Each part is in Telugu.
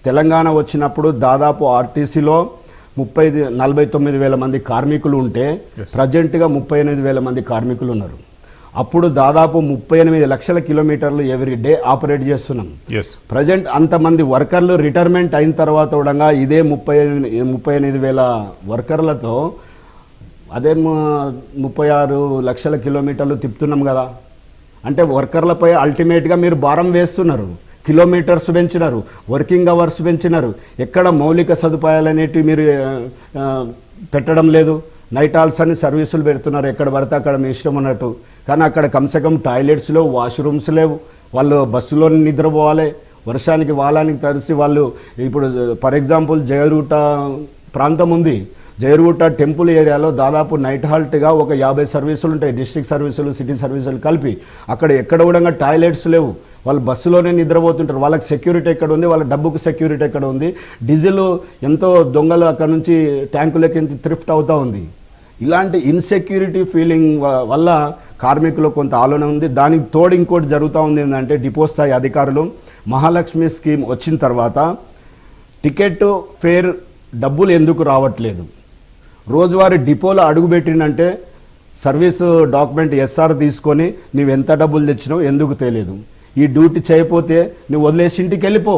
తెలంగాణ వచ్చినప్పుడు దాదాపు ఆర్టీసీలో 49,000 మంది కార్మికులు ఉంటే ప్రజెంట్గా 38,000 మంది కార్మికులు ఉన్నారు. అప్పుడు దాదాపు 38 లక్షల కిలోమీటర్లు ఎవ్రీ డే ఆపరేట్ చేస్తున్నాం. ప్రజెంట్ అంతమంది వర్కర్లు రిటైర్మెంట్ అయిన తర్వాత కూడా ఇదే 38,000 వర్కర్లతో అదే 36 లక్షల కిలోమీటర్లు తిప్పుతున్నాం కదా. అంటే వర్కర్లపై అల్టిమేట్గా మీరు భారం వేస్తున్నారు. కిలోమీటర్స్ పెంచినారు, వర్కింగ్ అవర్స్ పెంచినారు, ఎక్కడ మౌలిక సదుపాయాలు అనేటివి మీరు పెట్టడం లేదు. నైట్ హాల్స్ అని సర్వీసులు పెడుతున్నారు ఎక్కడ పడితే అక్కడ మీ ఇష్టం అన్నట్టు. కానీ అక్కడ కమ్సే వాష్రూమ్స్ లేవు, వాష్రూమ్స్ లేవు. వాళ్ళు బస్సులో నిద్రపోవాలి, వర్షానికి వాలానికి తరిసి వాళ్ళు. ఇప్పుడు ఫర్ ఎగ్జాంపుల్ జయరూట ప్రాంతం ఉంది. జయరూట టెంపుల్ ఏరియాలో దాదాపు నైట్ హాల్ట్గా ఒక 50 సర్వీసులు ఉంటాయి, డిస్ట్రిక్ట్ సర్వీసులు, సిటీ సర్వీసులు కలిపి. అక్కడ ఎక్కడ కూడా టాయిలెట్స్ లేవు. వాళ్ళు బస్సులోనే నిద్రపోతుంటారు. వాళ్ళకి సెక్యూరిటీ ఎక్కడ ఉంది, వాళ్ళ డబ్బుకు సెక్యూరిటీ ఎక్కడ ఉంది. డీజిల్ ఎంతో దొంగలు అక్కడ నుంచి ట్యాంకులకి థ్రిఫ్ట్ అవుతూ ఉంది. ఇలాంటి ఇన్సెక్యూరిటీ ఫీలింగ్ వల్ల కార్మికులు కొంత ఆలోచన ఉంది. దానికి తోడు ఇంకోటి జరుగుతూ ఉంది ఏంటంటే, డిపో స్థాయి అధికారులు మహాలక్ష్మి స్కీమ్ వచ్చిన తర్వాత టికెట్ ఫేర్ డబ్బులు ఎందుకు రావట్లేదు, రోజువారీ డిపోలో అడుగుపెట్టిందంటే సర్వీసు డాక్యుమెంట్ ఎస్ఆర్ తీసుకొని నువ్వు ఎంత డబ్బులు తెచ్చినావు ఎందుకు తెలియదు, ఈ డ్యూటీ చేయకపోతే నువ్వు వదిలేసి ఇంటికి వెళ్ళిపో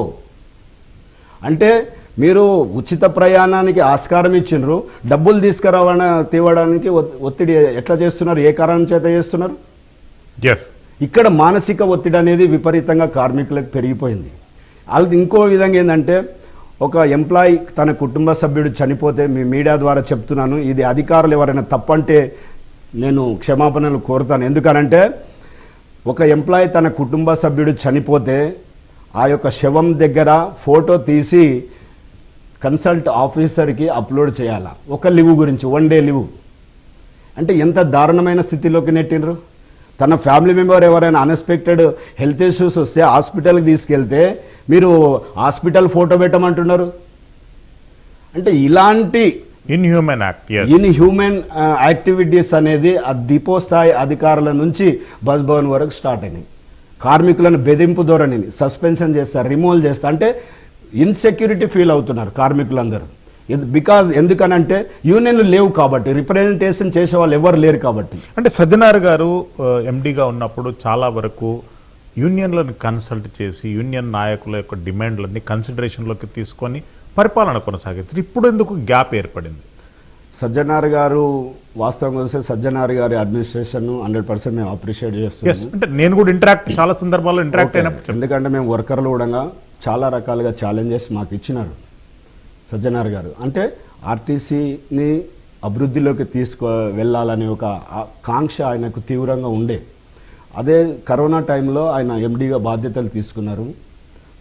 అంటే మీరు ఉచిత ప్రయాణానికి ఆస్కారం ఇచ్చినారు, డబ్బులు తేవడానికి ఒత్తిడి ఎట్లా చేస్తున్నారు, ఏ కారణం చేత చేస్తున్నారు? ఇక్కడ మానసిక ఒత్తిడి అనేది విపరీతంగా కార్మికులకు పెరిగిపోయింది. అది ఇంకో విధంగా ఏంటంటే, ఒక ఎంప్లాయీ తన కుటుంబ సభ్యుడు చనిపోతే మీ మీడియా ద్వారా చెప్తున్నాను, ఇది అధికారులు ఎవరైనా తప్పంటే నేను క్షమాపణలు కోరుతాను. ఎందుకనంటే ఒక ఎంప్లాయీ తన కుటుంబ సభ్యుడు చనిపోతే ఆ యొక్క శవం దగ్గర ఫోటో తీసి కన్సల్ట్ ఆఫీసర్కి అప్లోడ్ చేయాలా, ఒక లీవ్ గురించి, 1 డే లీవ్. అంటే ఎంత దారుణమైన స్థితిలోకి నెట్టినరు. తన ఫ్యామిలీ మెంబర్ ఎవరైనా అన్ఎక్స్పెక్టెడ్ హెల్త్ ఇష్యూస్ వస్తే హాస్పిటల్కి తీసుకెళ్తే మీరు హాస్పిటల్ ఫోటో పెట్టమంటున్నారు. అంటే ఇలాంటి ఇన్హ్యూమన్ యాక్టివిటీస్ అనేది ఆ డిపో స్థాయి అధికారుల నుంచి బస్ భవన్ వరకు స్టార్ట్ అయినాయి. కార్మికులను బెదింపు ధోరణిని సస్పెన్షన్ చేస్తారు, రిమూవల్ చేస్తారు. అంటే ఇన్సెక్యూరిటీ ఫీల్ అవుతున్నారు కార్మికులందరూ. బికాజ్ ఎందుకనంటే యూనియన్లు లేవు కాబట్టి, రిప్రజెంటేషన్ చేసే వాళ్ళు ఎవరు లేరు కాబట్టి. అంటే సజ్జనార్ గారు ఎండీగా ఉన్నప్పుడు చాలా వరకు యూనియన్లను కన్సల్ట్ చేసి యూనియన్ నాయకుల యొక్క డిమాండ్లన్నీ కన్సిడరేషన్లోకి తీసుకొని పరిపాలన కొనసాగించారు. ఇప్పుడు ఎందుకు గ్యాప్ ఏర్పడింది? సజ్జనార్ గారు వాస్తవంగా వస్తే సజ్జనార్ గారి అడ్మినిస్ట్రేషన్ 100% మేము అప్రిషియేట్ చేస్తున్నాం. అంటే నేను కూడా చాలా సందర్భాల్లో ఇంటరాక్ట్ అయినప్పుడు, ఎందుకంటే మేము వర్కర్లు కూడా చాలా రకాలుగా ఛాలెంజెస్ మాకు ఇచ్చినారు సజ్జనార్ గారు. అంటే ఆర్టీసీని అభివృద్ధిలోకి వెళ్ళాలనే ఒక కాంక్ష ఆయనకు తీవ్రంగా ఉండే. అదే కరోనా టైంలో ఆయన ఎండీగా బాధ్యతలు తీసుకున్నారు.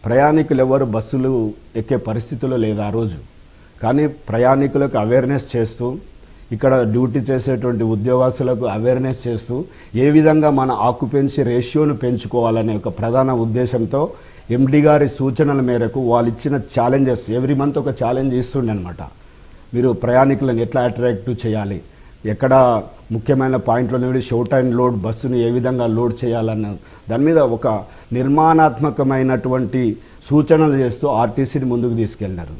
ప్రయాణికులు ఎవరు బస్సులు ఎక్కే పరిస్థితుల్లో లేదు ఆ రోజు. కానీ ప్రయాణికులకు అవేర్నెస్ చేస్తూ, ఇక్కడ డ్యూటీ చేసేటువంటి ఉద్యోగస్తులకు అవేర్నెస్ చేస్తూ, ఏ విధంగా మన ఆక్యుపెన్సీ రేషియోను పెంచుకోవాలనే ఒక ప్రధాన ఉద్దేశంతో ఎండీ గారి సూచనల మేరకు వాళ్ళు ఇచ్చిన ఛాలెంజెస్ ఎవ్రీ మంత్ ఒక ఛాలెంజ్ ఇస్తుండే అనమాట. మీరు ప్రయాణికులను ఎట్లా అట్రాక్టివ్ చేయాలి, ఎక్కడ ముఖ్యమైన పాయింట్లో షోట్ అండ్ లోడ్ బస్సును ఏ విధంగా లోడ్ చేయాలన్న దాని మీద ఒక నిర్మాణాత్మకమైనటువంటి సూచనలు చేస్తూ ఆర్టీసీని ముందుకు తీసుకెళ్ళినారు.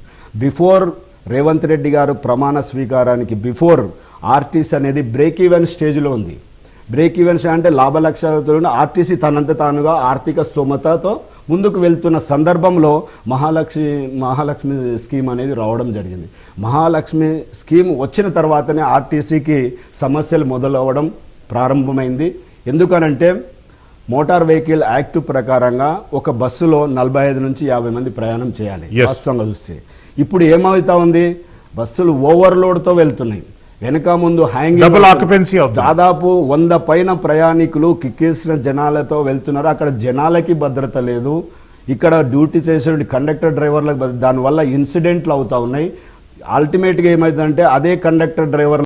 బిఫోర్ రేవంత్ రెడ్డి గారు ప్రమాణ స్వీకారానికి బిఫోర్ ఆర్టీసీ అనేది బ్రేక్ ఈవెన్ స్టేజ్లో ఉంది. బ్రేక్ ఈవెన్స్ అంటే లాభ లక్ష్యాలతో ఆర్టీసీ తనంత తానుగా ఆర్థిక స్తోమతతో ముందుకు వెళ్తున్న సందర్భంలో మహాలక్ష్మి స్కీమ్ అనేది రావడం జరిగింది. మహాలక్ష్మి స్కీమ్ వచ్చిన తర్వాతనే ఆర్టీసీకి సమస్యలు మొదలవ్వడం ప్రారంభమైంది. ఎందుకనంటే మోటార్ వెహికల్ యాక్ట్ ప్రకారంగా ఒక బస్సులో 45 నుంచి 50 మంది ప్రయాణం చేయాలి వాస్తవంగా చూస్తే. ఇప్పుడు ఏమవుతా ఉంది, బస్సులు ఓవర్లోడ్తో వెళ్తున్నాయి. వెనక ముందు డబుల్ ఆక్యుపెన్సీ దాదాపు 100 పైన ప్రయాణికులు కిక్కేసిన జనాలతో వెళ్తున్నారు. అక్కడ జనాలకి భద్రత లేదు. ఇక్కడ డ్యూటీ చేసే కండక్టర్ డ్రైవర్లకు దానివల్ల ఇన్సిడెంట్లు అవుతా ఉన్నాయి. అల్టిమేట్గా ఏమైందంటే అదే కండక్టర్ డ్రైవర్